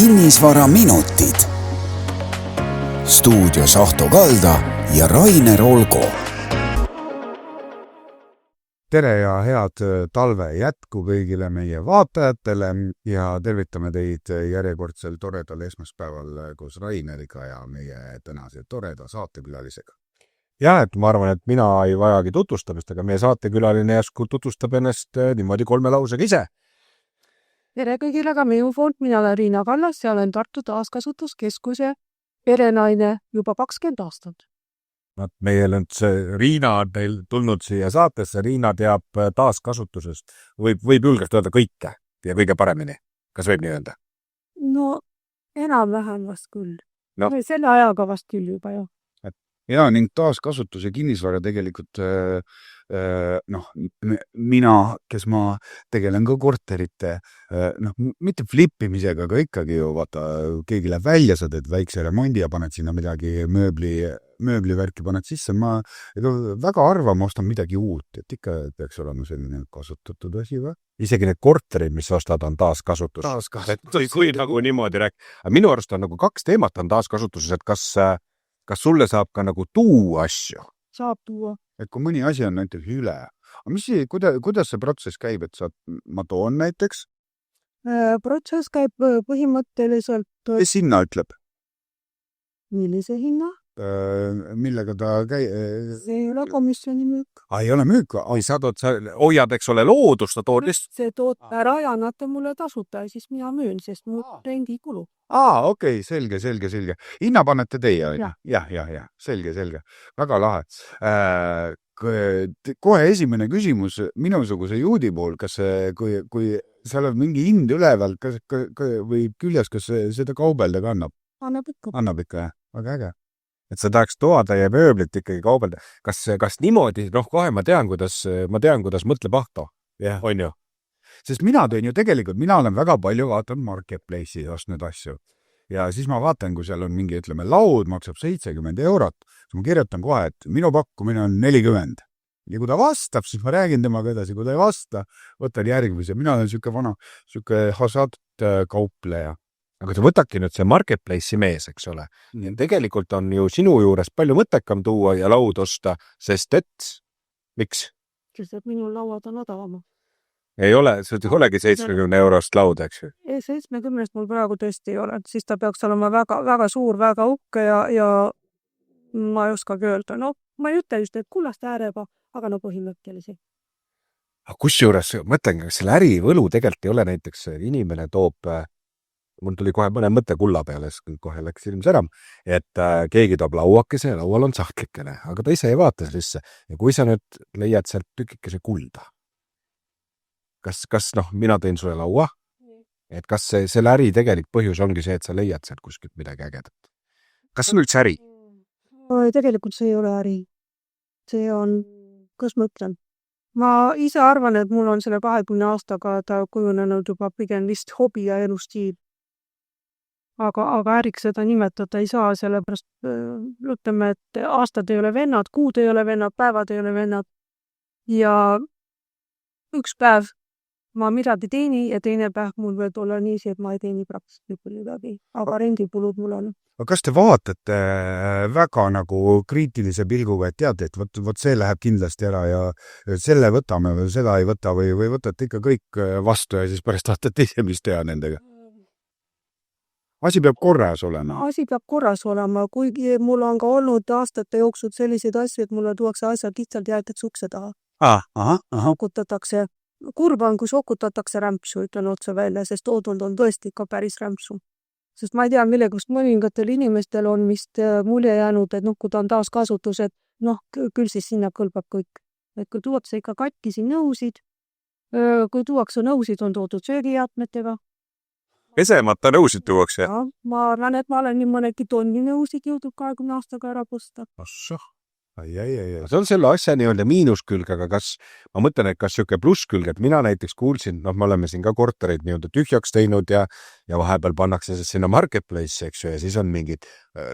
Kinnisvaraminutid. Stuudios Ahto Kalda ja Rainer Olgo. Tere ja head talve jätku kõigile meie vaatajatele ja tervitame teid järjekordsel toredal esmaspäeval koos Raineriga ja meie tänase toreda saatekülalisega. Jah, et ma arvan, et mina ei vajagi tutvustamist, aga meie saatekülaline järsku tutvustab ennast niimoodi 3 lausega ise. Tere kõigile ka minu poolt, mina olen Riina Kallas ja olen Tartu taaskasutuskeskuse perenaine juba 20 aastat. Meil on Riina on teil tulnud siia saatesse, Riina teab taaskasutusest, võib julgelt öelda kõike ja kõige paremini. Kas võib nii öelda? No enam-vähem vast küll. No. Selle ajaga vast küll juba ju. Ja ning taaskasutuse kinnisvara tegelikult mina, kes ma tegelen ka korterite, mitte flippimisega, aga ikkagi ju vaata, keegi läheb välja, sa teed väikse remondi ja paned sinna midagi mööblivärki paned sisse. Ma väga harva ma ostan midagi uut, et ikka peaks olema selline kasutatud asi või? Isegi need korterid, mis ostad, on taaskasutus. Kui nagu niimoodi rääk. Minu arust on nagu 2 teemat on taaskasutuses, et kas sulle saab ka nagu tuua asju? Saab tuua. Et kui mõni asi on näiteks üle, kuidas see protsess käib, et ma toon näiteks? Protsess käib põhimõtteliselt... Kes hinna ütleb? Millise hinna? Millega ta See ei ole komisjoni müük. Ei ole müük? Sa hoiad, eks ole, loodust, ta tood lihtsalt. See tood ära ja annate mulle tasuta ja siis mina müün, sest mu rendi kulu. Okei, selge. Hinna panete teie? Ja. Selge. Väga lahe. Kohe esimene küsimus minusuguse juudi pool, kas kui seal on mingi hind üleval või küljes, kas seda kaubelda ka annab? Annab ikka, jah. Väga äge. Et sa tahaks toada ja mööblit ikkagi kaubelda. Kas niimoodi, kohe ma tean, kuidas mõtleb Ahto, on ju? Sest mina olen väga palju vaatanud Marketplace'i ostnud asju. Ja siis ma vaatan, kui seal on mingi, ütleme, laud maksab 70 €, siis ma kirjutan kohe, et minu pakkumine on 40. Ja kui ta vastab, siis ma räägin temaga edasi. Kui ta ei vasta, võtan järgmise. Mina olen siuke hasad kaupleja. Aga sa võtadki nüüd see Marketplace'i mees, eks ole. Ja tegelikult on ju sinu juures palju mõttekam tuua ja laud osta, sest et... Miks? Sest et minul lauad on odavama. Ei ole, see olegi 70 € laud, eks ju? 70 mul praegu tõesti ei ole, siis ta peaks olema väga, väga suur, väga uhke ja ma ei oskagi öelda. Ma ei ütle just, et kullast ääreba, aga põhimõttelisi. Kus juures, mõtlengi, kas selle ärivõlu tegelikult ei ole näiteks inimene toob... Mul tuli kohe mõne mõte kulla peale, kohe läks ilms ära, et keegi toob lauakese ja laual on sahtlikene, aga ta ise ei vaata sisse. Ja kui sa nüüd leiad sealt tükikese kulda, kas mina tõin sulle laua, et kas selle äri tegelik põhjus ongi see, et sa leiad sealt kuskilt midagi ägedat? Kas see on üldse äri? Tegelikult see ei ole äri. See on, kas ma ütlen? Ma ise arvan, et mul on selle 20 aastaga ta kujunenud juba pigem vist hobi ja elustiil. Aga äriks seda nimetada ei saa, sellepärast ütleme, et aastad ei ole vennad, kuud ei ole vennad, päevad ei ole vennad. Ja üks päev ma midagi teeni ja teine päev mul võib olla niisi, et ma ei teeni praktiliselt midagi. Aga rendipulud mul on. Aga kas te vaatate väga nagu kriitilise pilguga, et teate, et võt see läheb kindlasti ära ja selle võtame või seda ei võta või võtate ikka kõik vastu ja siis pärast tahate ise, mis teha nendega? Asi peab korras olema. Asi peab korras olema, kuigi mul on ka olnud aastate jooksul selliseid asju, et mulle tuuakse asjad lihtsalt jäetakse ukse taha. Sokutatakse. Kurb on, kui sokutatakse rämpsu, ütlen otsa välja, sest toodund on tõesti ikka päris rämpsu. Sest ma ei tea, millegust mõningatel inimestel on vist mulje jäänud, et kui ta on taaskasutus, et küll siis sinna kõlbab kõik. Et kui tuuakse ikka katkisi nõusid, kui tuuakse nõusid, on toodud söögijäätmetega. Pesemata nõusid tuuakse? Ja, ma arvan, et ma olen nii mõnegi tonni nõusid jõudnud 20 aastaga ära posta. See on selle asja nii-öelda miinuskülg, aga ma mõtlen, et kas siuke plusskülg, et mina näiteks kuulsin, me oleme siin ka kortereid nii-öelda tühjaks teinud ja vahepeal pannakse sinna Marketplace'i, eks ju, ja siis on mingid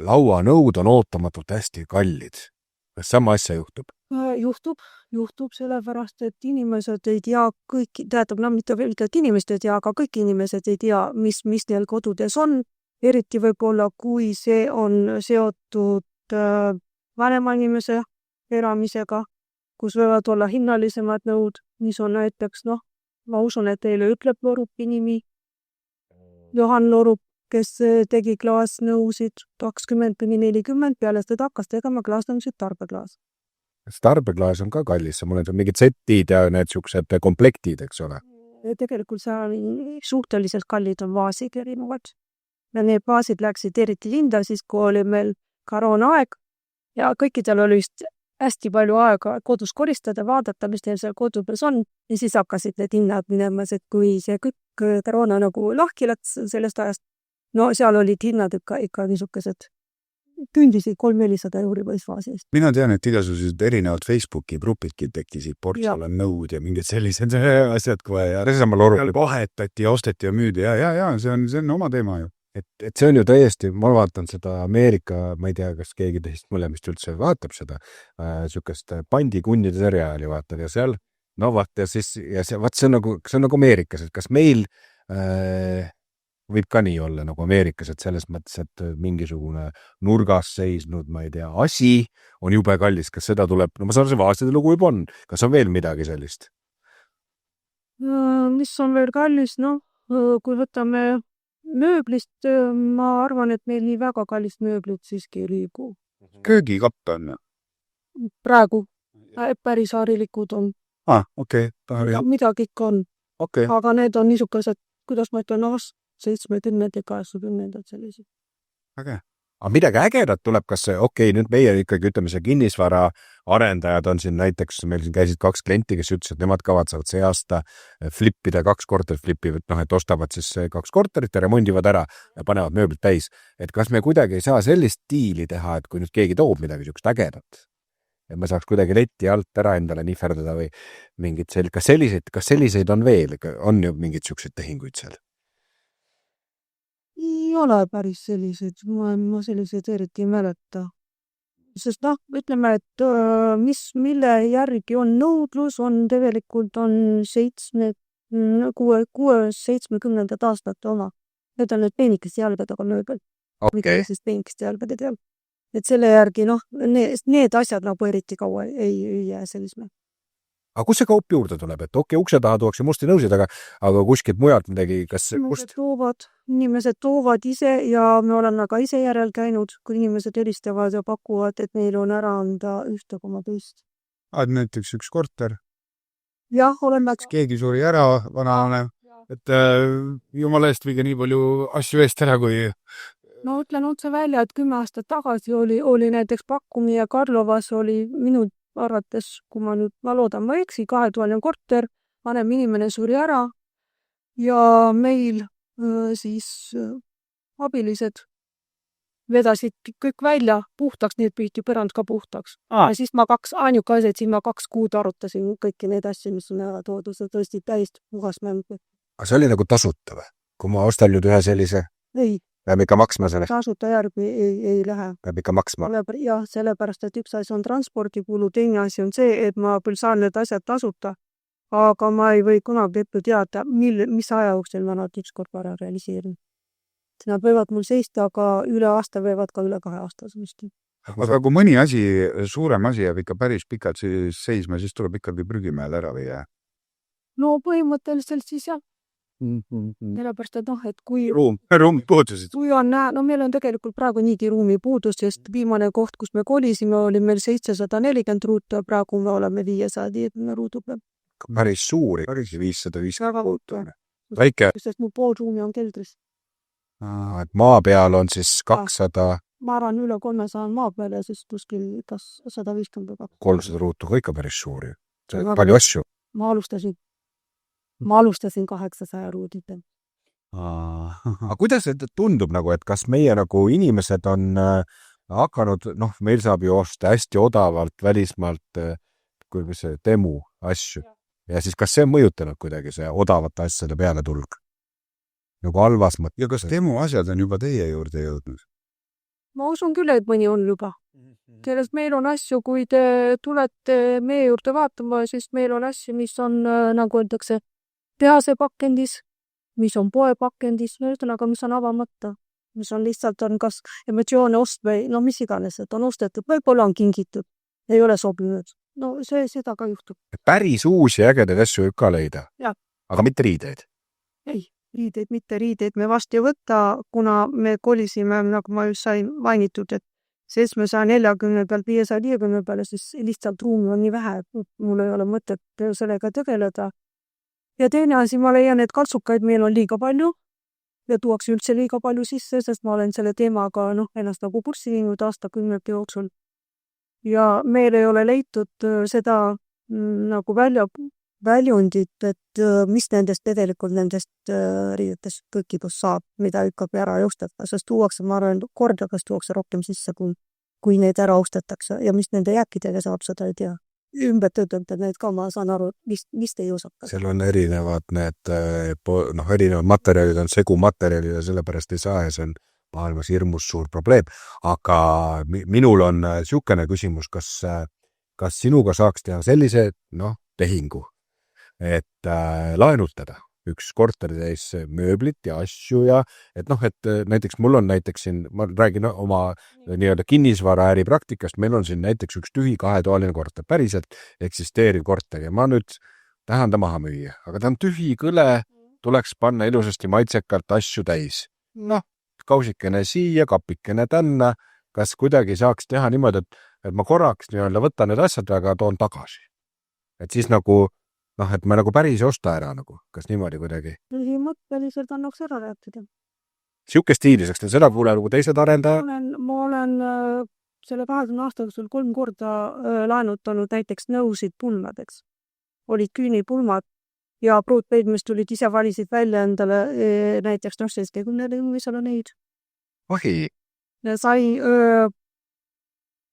lauanõud on ootamatult hästi kallid. Kas sama asja juhtub? Juhtub sellepärast, et inimesed ei tea kõik, tähendab, no mitte pelgalt inimesed ei tea, aga kõik inimesed ei tea, mis neil kodudes on, eriti võib-olla, kui see on seotud vanema inimese elamisega, kus võivad olla hinnalisemad nõud, mis on näiteks, ma usun, et teile ütleb Lorupi nimi, Johan Lorup, kes tegi klaasnõusid 20–40, peale seda hakkas tegema klaasnõusid tarbeklaas. Tarbeklaas on ka kallis, mul on mingid setid ja need siuksed komplektid, eks ole. Tegelikult seal suhteliselt kallid on vaasid erinevad. Ja need vaasid läksid eriti hinda siis, kui oli meil koroonaaeg ja kõikidel oli just hästi palju aega kodus koristada, vaadata, mis neil seal kodudes on ja siis hakkasid need hinnad minema, et kui see kõik koroona nagu lahki läks sellest ajast, no seal olid hinnad ikka niisugused kündisid 300–400 euri võisvaasist. Mina tean, et igasugused erinevad Facebooki grupidki tekkisid, portsalannõud ja mingid sellised asjad kohe ja vahetati ja osteti ja müüdi ja see on oma teema ju. Et see on ju täiesti, ma vaatan seda Ameerika, ma ei tea, kas keegi teist mõlemist üldse vaatab seda, sükest pandikunnide seriaali vaatad ja seal, no vaat ja siis, vaat see on nagu Ameerikas, et kas meil võib ka nii olla nagu Ameerikas, et selles mõttes, et mingisugune nurgas seisnud, ma ei tea, asi on jube kallis, kas seda tuleb, no ma saan see vaaside lugu juba on, kas on veel midagi sellist? Mis on veel kallis, kui võtame mööblist, ma arvan, et meil nii väga kallist mööblit siiski ei liigu. Köögikapp on ju? Praegu päris harilikud on. Okei. Midagi ikka on. Okay. Aga need on niisugused, kuidas ma ütlen, 70 ja 80 sellised. Äge. Aga midagi ägedat tuleb, kas nüüd meie ikkagi ütleme, see kinnisvara arendajad on siin näiteks, meil siin käisid 2 klienti, kes ütles, et nemad kavatsevad see aasta flippida 2 korterit flipivad, et ostavad siis 2 korterit ja remondivad ära ja panevad mööblit täis. Et kas me kuidagi ei saa sellist diili teha, et kui nüüd keegi toob midagi siukest ägedat, et me saaks kuidagi leti alt ära endale nihverdada või mingid kas selliseid on veel, on ju mingid siukseid tehinguid seal? Ei ole päris selliseid, ma selliseid eriti ei mäleta. Sest ütleme, et mille järgi on nõudlus, on tegelikult on 70 aastate oma. Need on need peenikeste jalgadega mööbel. Okay. Mitte peenikeste jalgade teal. Et selle järgi, need asjad nagu eriti kaua ei jää sellisme. Aga kus see kaup juurde tuleb? Et ukse taha tuuakse musti nõusid, aga kuskilt mujalt midagi, kas Inimesed toovad ise ja me oleme ka ise järel käinud, kui inimesed helistavad ja pakuvad, et neil on ära anda ühte koma teist. Näiteks üks korter. Jah, oleme. Keegi suri ära, vanane, et jumala eest viige nii palju asju eest ära, kui... No ütlen otse välja, et 10 aastat tagasi oli näiteks pakkumine Karlovas oli minu arvates, kui ma loodan, ma eksi, 2000 korter, vanem inimene suri ära ja meil siis abilised vedasid kõik välja puhtaks, need püüti põrand ka puhtaks. Ja siis ma ainuke asi, et siis ma 2 kuud arutasin kõiki neid asju, mis on ära toodud, see tõesti täiesti puhas mäng. Aga see oli nagu tasuta või? Kui ma ostan nüüd ühe sellise? Ei. Peab ikka maksma selle? Tasuta järgi ei lähe. Peab ikka maksma? Jah, sellepärast, et üks asi on transpordikulu, teine asi on see, et ma küll saan need asjad tasuta, aga ma ei või kunagi teada, mis aja jooksul ma nad ükskord ära realiseerin. Nad võivad mul seista, aga üle aasta võivad ka üle 2 aasta. Aga kui mõni asi, suurem asi jääb ikka päris pikalt seisma, siis tuleb ikkagi prügimäel ära või jää? No põhimõtteliselt siis jah. Sellepärast, et kui ruumi puudusid. Kui on meil on tegelikult praegu niigi ruumi puudus, sest viimane koht, kus me kolisime, oli meil 740 ruutu, praegu me oleme 550 ruudu peal. Päris suuri, päris 550 ruutu. Väike. Sest mu pool ruumi on keldris. Et maa peal on siis 200... Ma arvan üle 300 maa peal ja siis kuskil 150. 300 ruutu ka ikka päris suuri. Palju asju. Ma alustasin 800 ruuditel. Aga kuidas tundub, et kas meie inimesed on hakanud, meil saab ju osta hästi odavalt välismaalt kui see Temu asju. Ja siis kas see on mõjutanud kuidagi see odavate asjade peale tulg? Nagu halvas mõttes. Ja kas Temu asjad on juba teie juurde jõudnud? Ma usun küll, et mõni on juba. Sellest meil on asju, kui te tulete meie juurde vaatama, siis meil on asju, mis on, nagu öeldakse, tehase pakendis, mis on poe pakendis, ühesõnaga, mis on avamata, mis on lihtsalt on kas emotsioone ost või no mis iganes, et on ostetud, võib-olla on kingitud, ei ole sobinud. No seda ka juhtub. Päris uusi ägedaid asju võib ka leida. Jah. Aga mitte riideid. Ei, riideid, mitte riideid. Me vast ei võtta, kuna me kolisime, nagu ma just sain mainitud, et 740 pealt 550 peale, siis lihtsalt ruumi on nii vähe, et mul ei ole mõtet sellega tegeleda. Ja teine asi, ma leian, et kaltsukaid meil on liiga palju ja tuuakse üldse liiga palju sisse, sest ma olen selle teemaga ennast nagu kurssi viinud aastakümnete jooksul. Ja meil ei ole leitud seda nagu väljundit, et mis nendest tegelikult nendest riidetest kõikidust saab, mida ikka ära ei osteta, sest tuuakse, ma arvan, kordagas tuuakse rohkem sisse, kui neid ära ostetakse ja mis nende jääkidega saab, seda ei tea. Ümber töötada need ka, ma saan aru, vist ei osata. Seal on erinevad erinevad materjalid on segumaterjalid ja sellepärast ei saa ja see on maailmas hirmus suur probleem. Aga minul on siukene küsimus, kas sinuga saaks teha sellise tehingu, et laenutada üks korteritäis mööblit ja asju ja et näiteks mul on siin, ma räägin oma nii-öelda kinnisvaraäri praktikast, meil on siin näiteks üks tühi 2-toaline korter, päriselt eksisteeriv korter ja ma nüüd tahan ta maha müüa, aga ta on tühi kõle, tuleks panna ilusasti maitsekalt asju täis. Kausikene siia, kapikene tänna, kas kuidagi saaks teha niimoodi, et ma korraks nii-öelda võtan need asjad, aga toon tagasi. Et siis et me päris osta ära kas niimoodi kuidagi? Põhimõtteliselt annaks ära rääkida. Siuke stiilis, eks te seda kuule teised arendajad? Ma olen selle 20 aasta jooksul 3 korda laenutanud näiteks nõusid pulmadeks. Olid küünipulmad ja pruutpeid, mis tulid ise valisid välja endale näiteks sellist mis on neid. Ohi. Sai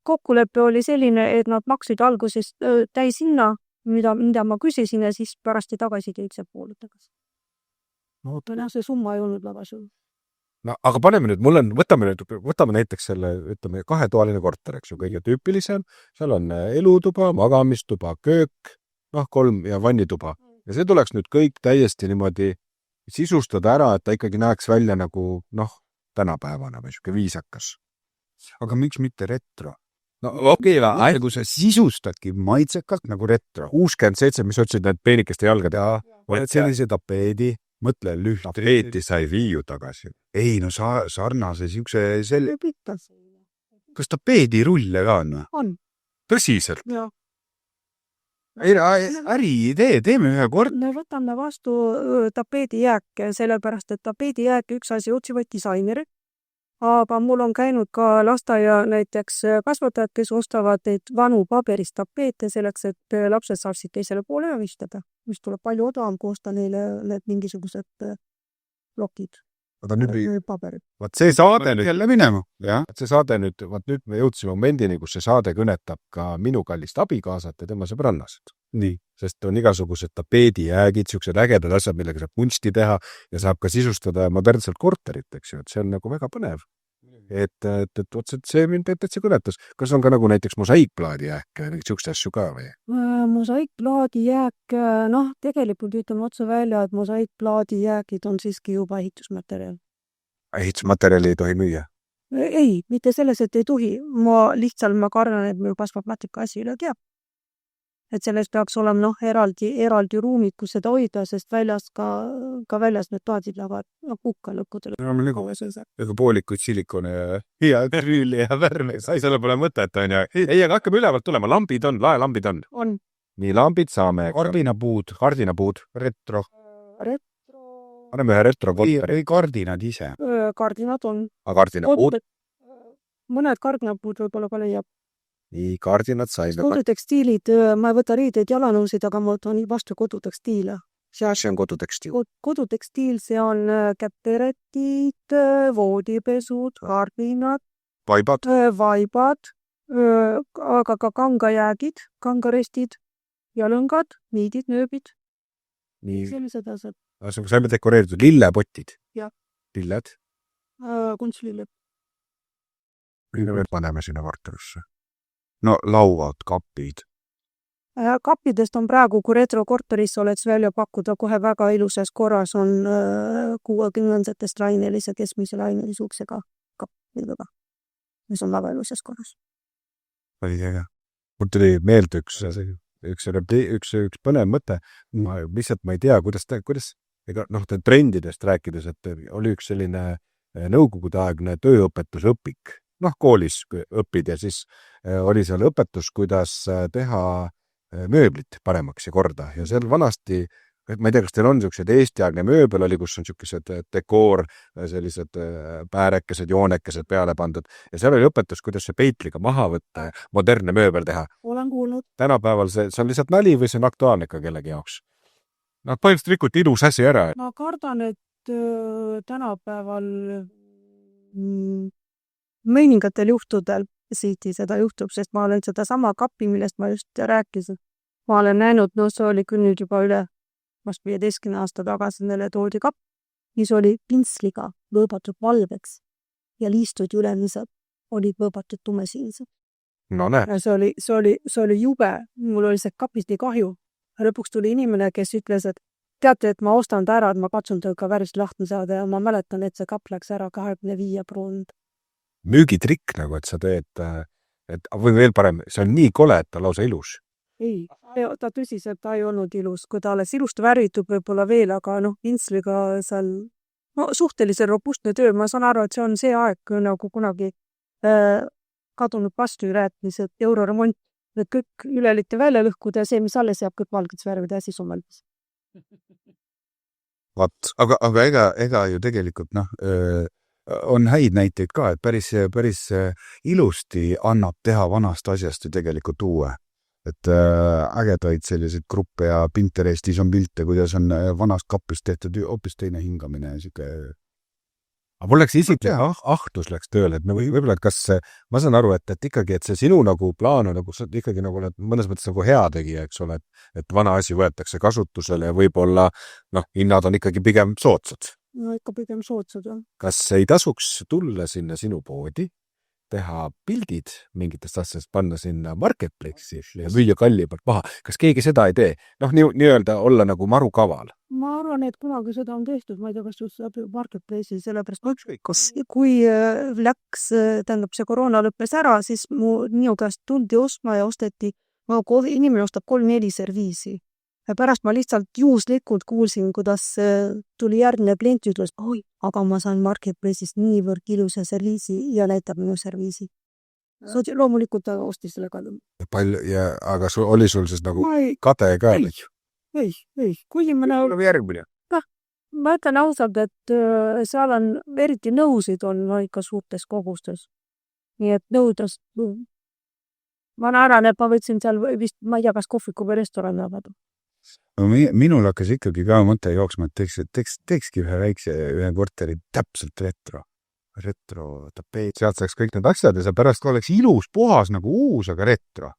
kokkulepe oli selline, et nad maksid alguses täishinna, mida ma küsisin ja siis pärast tagasi teise poole tagasi. See summa ei olnud labasel. Aga paneme nüüd, võtame näiteks selle, 2-toaline korter, eks ju, kõige tüüpilisem, seal on elutuba, magamistuba, köök, 3 ja vannituba. Ja see tuleks nüüd kõik täiesti niimoodi sisustada ära, et ta ikkagi näeks välja tänapäevana või siuke viisakas. Aga miks mitte retro? Okei, kui sa sisustadki maitsekalt nagu retro. 67, mis otsid need peenikeste jalgad. Sellise tapeedi, mõtle lüht. Tapeeti sai viiu tagasi. Ei, sarnase siukse Kas tapeedirulle ka on? On. Tõsiselt? Jah. Äriidee, teeme ühe kord. Me võtame vastu tapeedijääke, sellepärast, et tapeedijääke üks asi otsivad disaineri. Aga mul on käinud ka lasteaia näiteks kasvatajad, kes ostavad neid vanu paberist tapeete selleks, et lapsed saaksid teisele poole vistada, mis tuleb palju odavam, kui osta neile need mingisugused plokid. Vaat see saade nüüd jälle minema. Nüüd me jõudsime momendini, kus see saade kõnetab ka minu kallist abikaasat ja tema sõbrannased. Nii. Sest on igasugused tapeedijäägid, siuksed ägedad asjad, millega saab kunsti teha ja saab ka sisustada modernselt korterit, eks ju, et see on väga põnev. Et see mind täitsa kõnetas. Kas on ka näiteks mosaiikplaadi jääke, siukest asju ka või? Mosaiikplaadi jääk, tegelikult ütleme otse välja, et mosaiikplaadi jääkid on siiski juba ehitusmaterjal. Ehitusmaterjali ei tohi müüa? Ei, mitte selles, et ei tohi. Ma kardan, et meil kasvab matika asi üle teab. Et sellest peaks olema eraldi ruumid, kus seda hoida, sest väljas ka väljas need toadid lähevad kukka lõkkudele. Ega poolikuid silikone ja rüüli ja värme. Selle pole mõtet, on ja. Ei, aga hakkame ülevalt tulema. Lambid on, laelambid on. On. Nii lambid saame. Kardinapuud. Retro. Anname ühe retro korteri. Või kardinad ise. Kardinad on. Aga kardinapuud? Mõned kardinapuud võib-olla ka leiab. Nii, kardinad saime. Kodutekstiilid, ma ei võta riideid jalanõusid, aga ma võtan vastu kodutekstiile. See on kodutekstiil. Kodutekstiil, see on käteretid, voodipesud, kardinad, vaibad, aga ka kangajäägid, kangarestid, jalõngad, niidid, nööbid. Sellised asjad. Saime dekoreeritud lillepotid. Jah. Lilled. Kunstlilled. Mida me paneme sinna korterisse? no lauad, kapid. Kappidest on praegu, kui retrokorteris oleks välja pakkuda kohe väga ilusas korras, on 60-ndatest lainelise, keskmise lainelise uksega kappidega, mis on väga ilusas korras. Oli äge. Mul tuli meelde üks põnev mõte. Lihtsalt ma ei tea, kuidas ega trendidest rääkides, et oli üks selline nõukogudeaegne tööõpetusõpik. Koolis õpid ja siis oli seal õpetus, kuidas teha mööblit paremaks ja korda. Ja seal vanasti, ma ei tea, kas teil on sellised Eesti-aegne mööbel oli, kus on sellised dekoor, sellised päärekesed, joonekesed peale pandud. Ja seal oli õpetus, kuidas see peitliga maha võtta ja modernne mööbel teha. Olen kuulnud. Tänapäeval see on lihtsalt nali või see on aktuaalne ka kellegi jaoks? Põhimõtteliselt rikuti ilus asi ära. Ma kardan, et tänapäeval mõningatel juhtudel siiti seda juhtub, sest ma olen seda sama kappi, millest ma just rääkisin. Ma olen näinud, see oli küll nüüd juba üle vast 15 aasta tagasi neile toodi kapp, mis oli pintsliga võõbatud valveks ja liistud ülemised olid võõbatud tumesiinsed. No näe. Ja see oli jube, mul oli see kapist nii kahju. Lõpuks tuli inimene, kes ütles, et teate, et ma ostan ta ära, et ma katsun tõuka värvist lahti saada ja ma mäletan, et see kapp läks ära 25 proond. Müügitrikk nagu, et sa teed, või veel parem, see on nii kole, et ta lausa ilus. Ei, ta tõsiselt, ta ei olnud ilus, kui ta alles ilust värvitud võib-olla veel, aga pintsliga seal, suhteliselt robustne töö, ma saan aru, et see on see aeg, nagu kunagi kadunud pastüüräetmised, euroremont, need kõik üleliti välja lõhkuda ja see, mis alles jääb, kõik valgets värvida ja siis on valmis. Aga ega ju tegelikult, on häid näiteid ka, et päris ilusti annab teha vanast asjast ju tegelikult uue. Et ägedaid selliseid gruppe ja Pinterestis on pilte, kuidas on vanast kapist tehtud hoopis teine hingamine ja siuke. Aga mul läks isiklik ahtus läks tööle, et võib-olla, kas ma saan aru, et ikkagi, et see sinu nagu plaan on nagu ikkagi nagu mõnes mõttes nagu hea tegija, eks ole, et vana asi võetakse kasutusele ja võib-olla hinnad on ikkagi pigem soodsad. No ikka pigem soodsad, jah. Kas ei tasuks tulla sinna sinu poodi, teha pildid mingitest asjast, panna sinna marketplace'i ja müüa kallimalt maha? Kas keegi seda ei tee? Nii-öelda olla nagu maru kaval. Ma arvan, et kunagi seda on tehtud, ma ei tea, kas just marketplace'i, sellepärast kui läks, tähendab see koroona lõppes ära, siis mu minu käest tuldi ostma ja osteti, inimene ostab 3-4 serviisi. Ja pärast ma lihtsalt juhuslikult kuulsin, kuidas tuli järgmine klient ütles, oi, aga ma saan marketplace'ist niivõrd ilusa serviisi ja näitab minu serviisi. Loomulikult ta ostis selle kallim. Aga oli sul siis nagu kade ka? Ei. Kuigi ma järgmine. Ma ütlen ausalt, et seal on eriti nõusid on ikka suurtes kogustes. Nii et nõudest ma naeran, et ma võtsin seal vist, ma ei tea, kas kohviku või restoran avada. Minul hakkas ikkagi ka mõte jooksma, et teekski ühe korteri täpselt retro tapeet. Sealt saaks kõik need asjad ja see pärast oleks ilus, puhas nagu uus, aga retro.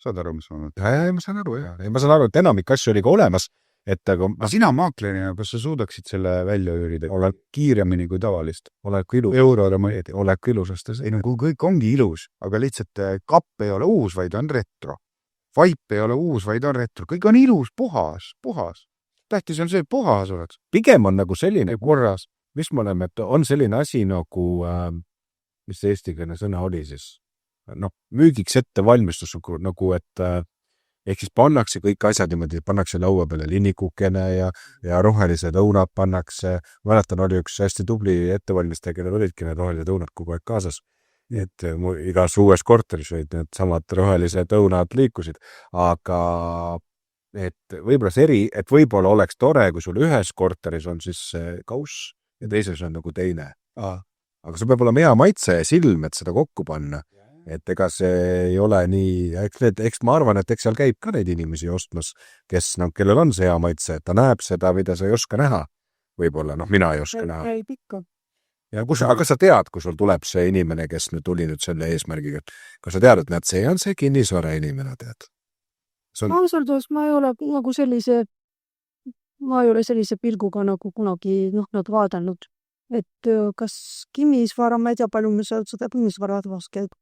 Saad aru, mis ma mõtlen? Ma saan aru, jah. Ma saan aru, et enamik asju oli ka olemas. Aga sina maaklerina, kas sa suudaksid selle välja üürida? Oled kiiremini kui tavalist? Oled ilus. Euroremont. Oled ilusast. Kui kõik ongi ilus, aga lihtsalt kapp ei ole uus, vaid on retro. Vaip ei ole uus, vaid on retro. Kõik on ilus, puhas. Tähtis on see, et puhas oleks. Pigem on nagu selline korras, mis me oleme, et on selline asi nagu, mis see eestikeelne sõna oli siis, müügiks ette valmistus nagu, et ehk siis pannakse kõik asjad niimoodi, pannakse laua peale linikukene ja rohelised õunad pannakse. Mäletan, oli üks hästi tubli ettevalmistaja, kellel olidki need rohelised õunad kogu aeg kaasas. Et igas uues korteris olid need samad rohelised õunad liikusid, aga et võib-olla oleks tore, kui sul ühes korteris on siis kauss ja teises on nagu teine. Aga sul peab olema hea maitse ja silm, et seda kokku panna. Et ega see ei ole nii, eks ma arvan, et eks seal käib ka neid inimesi ostmas, kellel on see hea maitse, et ta näeb seda, mida sa ei oska näha. Võib-olla, mina ei oska näha. Ei pikka. Ja aga sa tead, kui sul tuleb see inimene, kes nüüd tuli nüüd selle eesmärgiga, kas sa tead, et see on see kinnisvara inimene, tead? Ausalt, ma ei ole nagu sellise pilguga nagu kunagi nad vaadanud. Et kas kinnisvara, ma ei tea, palju me seda kinnisvara käib.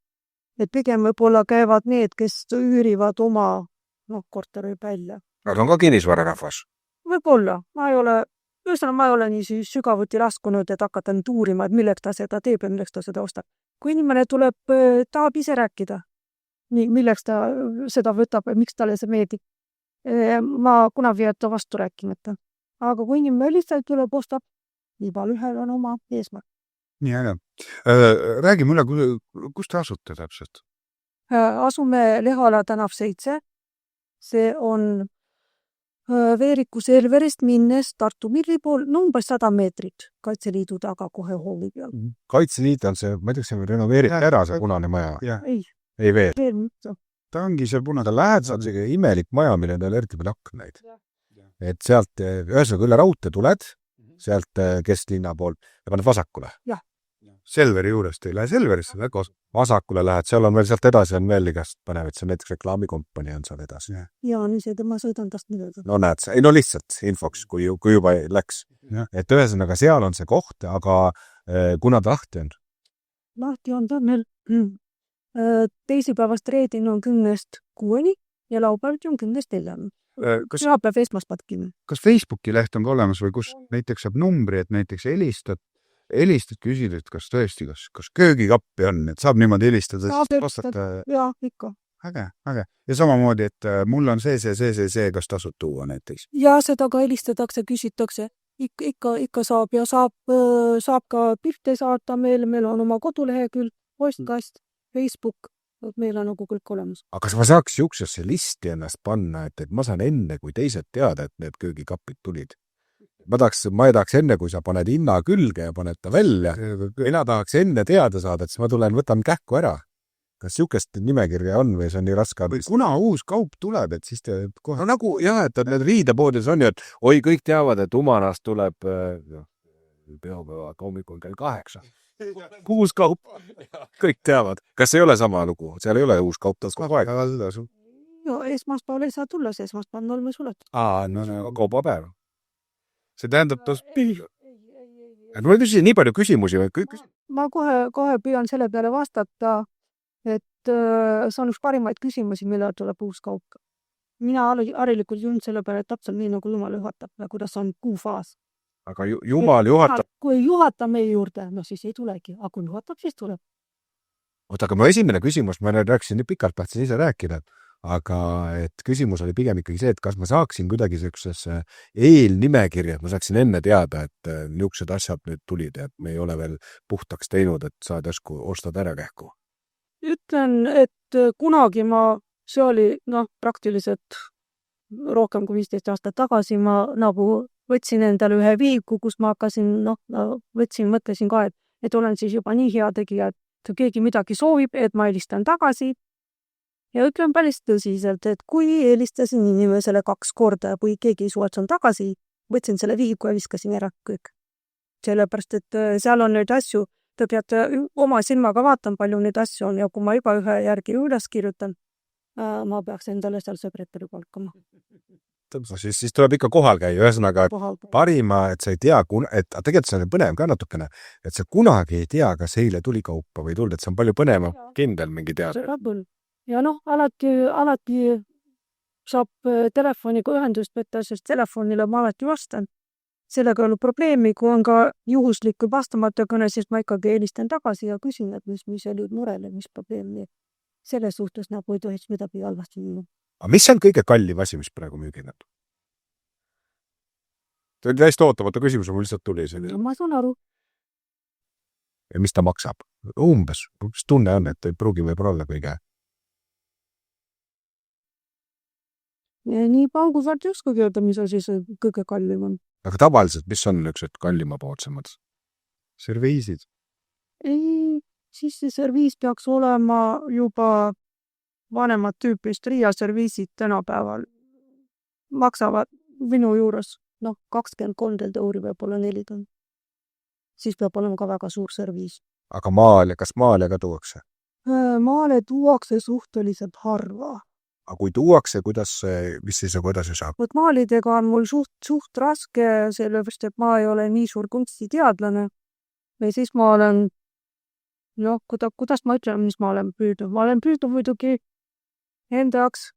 Et pigem võib-olla käivad need, kes üürivad oma korteri välja. Nad on ka kinnisvararahvas. Võib-olla, ma ei ole nii sügavuti laskunud, et hakata nüüd uurima, et milleks ta seda teeb ja milleks ta seda ostab. Kui inimene tuleb, tahab ise rääkida, nii, milleks ta seda võtab ja miks talle see meeldib. Ma kunagi jätta vastu rääkimata. Aga kui inimene lihtsalt tuleb, ostab, igal ühel on oma eesmärk. Nii äge. Räägi mulle, kus te asute täpselt? Asume Lehala tänav 7. See on Veeriku serverist minnes Tartu Milli pool, umbes 100 meetrit Kaitseliidu taga kohe hoovi peal. Kaitseliit on see, ma ei tea, see renoveeriti ära see punane maja. Ei veel. Ta ongi see punane. Ta lähed, see on see imelik maja, millel on eriti palju aknaid. Et sealt, ühesõnaga üle raudtee tuled, sealt kesklinna poolt ja paned vasakule. Jah. Selveri juurest ei lähe Selverisse, väga vasakule lähed, seal on veel sealt edasi on veel igast panevad, see on näiteks reklaamikompanii on seal edasi. Ja nii see, ma sõidan tast midagi. No näed, no lihtsalt infoks, kui juba läks. Et ühesõnaga seal on see koht, aga kuna ta lahti on? Lahti on ta meil teisipäevast reedin on 10-6 ja laupäevalt on 10-4. Pühapäev esmaspäev. Kas Facebooki leht on ka olemas või kus näiteks saab numbri, et näiteks helistad, küsid, et kas tõesti, kas köögikappi on, et saab niimoodi helistada? Jaa, ikka. Äge. Ja samamoodi, et mul on see, kas tasud tuua näiteks? Ja seda ka helistatakse, küsitakse. Ikka saab ja saab ka pilte saata meil on oma kodulehekülg, postkast, Facebook, meil on nagu kõik olemas. Aga kas ma saaks juksesse listi ennast panna, et ma saan enne, kui teised teada, et need köögikapid tulid? Ma ei tahaks enne, kui sa paned hinna külge ja paned ta välja. Mina tahaks enne teada saada, et siis ma võtan kähku ära. Kas siukest nimekirja on või see on nii raske? Kuna uus kaup tuleb, et siis te kohe... No nagu, jah, et need riidepoodides on ju, et oi, kõik teavad, et Umanast tuleb peopäeva hommikul kell 8. Uus kaup. Kõik teavad. Kas ei ole sama lugu? Seal ei ole uus kaup. No, esmaspäeval ei saa tulla, see esmaspäeval oleme suletud. Kaubapäev. See tähendab ma küsisin nii palju küsimusi või kõik? Ma kohe püüan selle peale vastata, et see on üks parimaid küsimusi, millal tuleb uus kaup. Mina harilikult juhin selle peale täpselt nii, nagu Jumal juhatab ja kuidas on kuufaas. Aga Jumal juhatab... Kui juhatab meie juurde, no siis ei tulegi. Aga kui juhatab, siis tuleb. Aga mu esimene küsimus, ma rääkisin nii pikalt, tahtsin ise rääkida, aga et küsimus oli pigem ikkagi see, et kas ma saaksin kuidagi sellisesse eelnimekirja, et ma saaksin enne teada, et niisugused asjad nüüd tulid, et me ei ole veel puhtaks teinud, et saad järsku ostad ära kähku. Ütlen, et kunagi see oli praktiliselt rohkem kui 15 aastat tagasi, ma nagu võtsin endale ühe viiku, kus ma hakkasin, mõtlesin ka, et olen siis juba nii hea tegija, et keegi midagi soovib, et ma helistan tagasi. Ja ütlen päris tõsiselt, et kui helistasin inimesele 2 korda ja kui keegi ei suvatsenud tagasi, võtsin selle viiku ja viskasin ära kõik. Sellepärast, et seal on neid asju, te peate oma silmaga vaatan, palju neid asju on ja kui ma juba ühe järgi üles kirjutan, ma peaks endale seal sekretäri palkama. Siis tuleb ikka kohal käia, ühesõnaga parima, et sa ei tea, et tegelikult see on põnev ka natukene, et sa kunagi ei tea, kas eile tuli kaupa või tulnud, et see on palju põnev, kindel mingi teada. Ja alati saab telefoniga ühendust võtta, sest telefonile ma alati vastan. Sellega ei ole probleemi, kui on ka juhuslik või vastamata kõne, siis ma ikkagi helistan tagasi ja küsin, et mis oli murele, mis probleem. Selle suhtes nagu ei tohiks midagi halvasti minna. Aga mis on kõige kallim asi, mis praegu müügin? See oli täiesti ootamata küsimus, mul lihtsalt tuli selline. Ma saan aru. Ja mis ta maksab? Umbes. Mis tunne on, et ei pruugi võib-olla kõige? Nii paugusalt ei oska öelda, mis asi see kõige kallim on. Aga tavaliselt, mis on üks kallima poolsemad? Serviisid. Ei, siis see serviis peaks olema juba vanemad tüüpist riiaserviisid tänapäeval maksavad minu juures 23 euri võib-olla 4. Siis peab olema ka väga suur serviis. Aga kas maale ka tuuakse? Maale tuuakse suhteliselt harva. Aga kui tuuakse, mis siis edasi saab? Maalidega on mul suht raske, sellepärast, et ma ei ole nii suur kunstiteadlane. Või siis ma olen noh, kuidas ma ütlen, mis ma olen püüdnud. Ma olen püüdnud muidugi enda jaoks,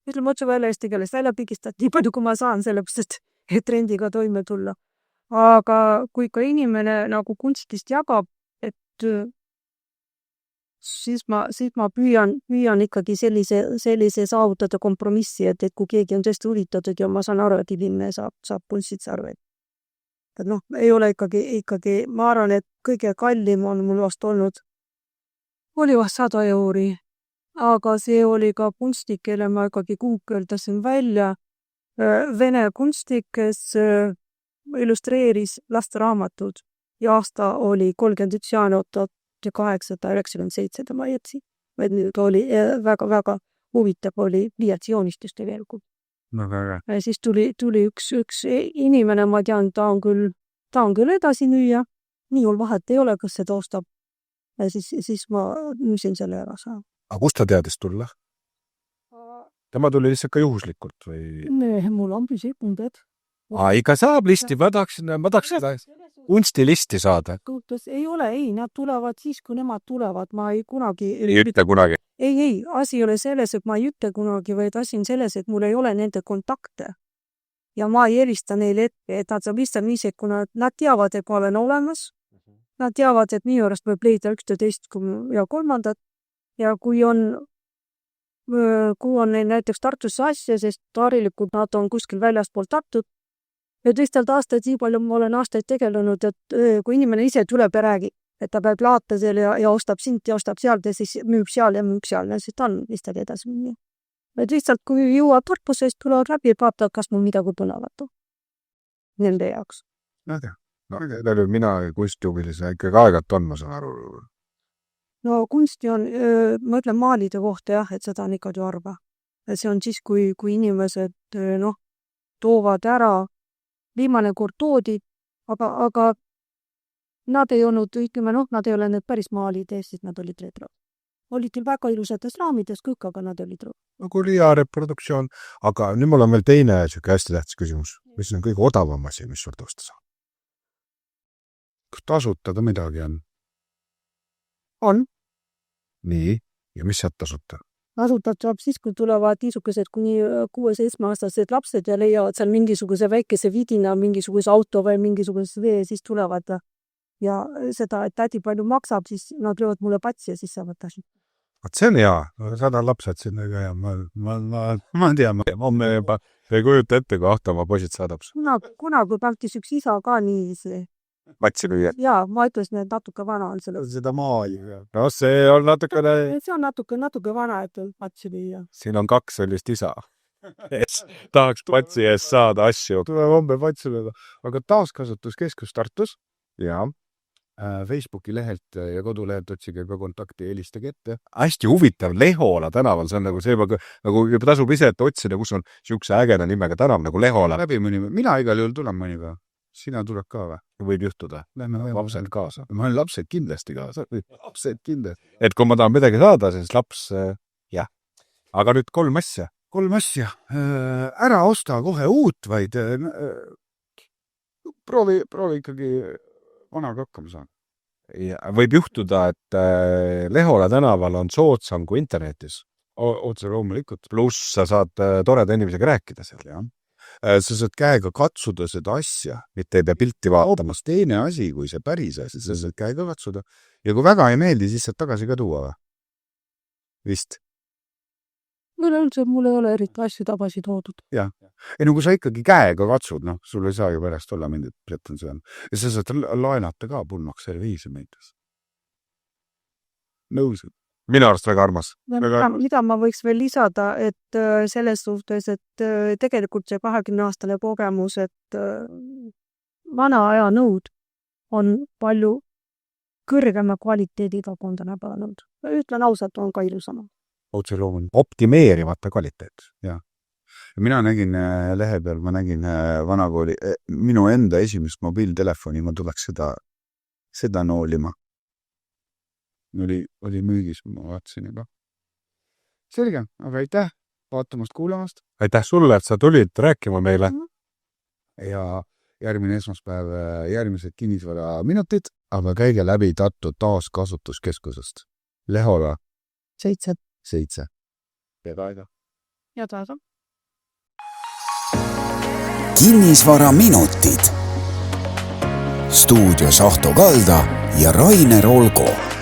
ütleme otse välja eesti keeles, välja pigistada nii palju, kui ma saan, sellepärast, et trendiga toime tulla. Aga kui ka inimene nagu kunstist jagab, et siis ma püüan ikkagi sellise saavutada kompromissi, et kui keegi on tõesti huvitatud ja ma saan aru, et inimene saab kunstist aru. Et noh, ei ole ikkagi, ma arvan, et kõige kallim on mul vast olnud, oli vast 100 €, aga see oli ka kunstnik, kelle ma ikkagi guugeldasin välja, vene kunstnik, kes illustreeris lasteraamatut ja aasta oli 31. jaanuar 1897, ta ma jätsin. Nüüd oli väga huvitav, oli pliiatsijoonistus tegelikult. Väga äge. Ja siis tuli üks inimene, ma tean, ta on küll edasi müüa, minul vahet ei ole, kas see ostab. Ja siis ma müüsin selle ära saa. Aga kust ta teadis tulla? Tema tuli lihtsalt ka juhuslikult või? Mul on püsikunded. Ikka saab listi, ma tahaks seda kunstilisti saada. Ei ole, nad tulevad siis, kui nemad tulevad, ma ei kunagi... Ei ütle kunagi. Ei, asi ei ole selles, et ma ei ütle kunagi, vaid asi on selles, et mul ei ole nende kontakte. Ja ma ei helista neile ette, et nad saab lihtsalt niised, kui nad teavad, et ma olen olemas. Nad teavad, et minu juurest võib leida 11 ja 3. Ja kui on neil näiteks Tartusse asja, sest harilikult nad on kuskil väljaspool Tartut, ja teistelt aastaid nii palju ma olen aastaid tegelenud, et kui inimene ise tuleb ja räägib, et ta peab laata seal ja ostab sind ja ostab sealt ja siis müüb seal ja siis ta on lihtsalt edasi minna. Et lihtsalt kui jõuab Tartusse, siis tulevad läbi, et vaatavad, kas mul midagi põnevat nende jaoks. Mina kunstihuvilise ikkagi aegalt on, ma saan aru. No kunsti on, ma ütlen maalide kohta jah, et seda on ikka harva. See on siis, kui inimesed toovad ära viimane kord toodi, aga nad ei olnud, ütleme, nad ei ole need päris maalid Eestis, nad olid retro. Olid teil väga ilusates raamides kõik, aga nad olid retro. Nagu oli hea reproduktsioon, aga nüüd mul on veel teine hästi tähtis küsimus. Mis on kõige odavam asi, mis sul tõosta saab? Kas tasutada midagi on? On. Nii, ja mis sealt tasuta? Tasutat saab siis, kui tulevad niisugused kuni 6-7-aastased lapsed ja leiavad seal mingisuguse väikese vidina, mingisuguse auto või mingisuguse vee, siis tulevad ja seda, et tädi palju maksab, siis nad löövad mulle patsi ja siis saavad tasu. See on hea. 100 lapsed sinna ka ja ma tean, ma juba ei kujuta ette, kui Ahtamaa poisid saadab. Kunagi tahtis üks isa ka nii see. Matsi müüa. Jaa, ma ütlesin, et natuke vana on selle. Seda maali. No see on natukene... See on natuke vana, et matsi müüa. Siin on 2 sellist isa. Tahaks patsi ees saada asju. Tuleb hombe patsi lööda. Aga taaskasutuskeskus Tartus. Ja. Facebooki lehelt ja kodulehelt otsige ka kontakti, helistage ette. Hästi huvitav Lehola tänaval, see on nagu see, nagu juba tasub ise, et otsida, kus on siukse ägeda nimega tänav nagu Lehola. Läbi mõni, mina igal juhul tulen mõniga. Sina tuleb ka või? Võib juhtuda. Lapsed kaasa. Ma olen lapsed kindlasti kaasa. Lapsed kindlasti. Et kui ma tahan midagi saada, siis laps, jah. Aga nüüd 3 asja. 3 asja. Ära osta kohe uut, vaid proovi ikkagi vanaga hakkama saada. Võib juhtuda, et Lehola tänaval on soodsam kui internetis. Otse loomulikult. Pluss sa saad toreda inimesega rääkida seal, jah. Sa saad käega katsuda seda asja, mitte ei pea pilti vaatama. Hoopis teine asi, kui see päris asi, sa saad käega katsuda. Ja kui väga ei meeldi, siis saad tagasi ka tuua või? Vist? Mul ei ole eriti asju tagasi toodud. Jah. Ei, kui sa ikkagi käega katsud, sul ei saa ju pärast olla mingit pretensioon. Ja sa saad laenata ka pulmaks serviisi meitas. Nõus. Minu arust väga armas. Mida ma võiks veel lisada, et selles suhtes, et tegelikult see 20-aastane kogemus, et vana aja nõud on palju kõrgema kvaliteediga kui on tänapäeva nõud. Ütlen ausalt, on ka ilusama. Otse loomulikult. Optimeerimata kvaliteet. Ja. Mina nägin lehe peal, ma nägin vanakooli, minu enda esimest mobiiltelefoni, ma tuleks seda noolima. Oli müügis, ma vaatasin juba. Selge, aga aitäh vaatamast, kuulamast. Aitäh sulle, et sa tulid rääkima meile. Ja järgmine esmaspäev, järgmised kinnisvara minutid aga käige läbi Tartu taaskasutuskeskusest. Lehola 7. 7. Pead aega. Ja taas on. Kinnisvaraminutid. Stuudios Ahto Kalda ja Rainer Olgo.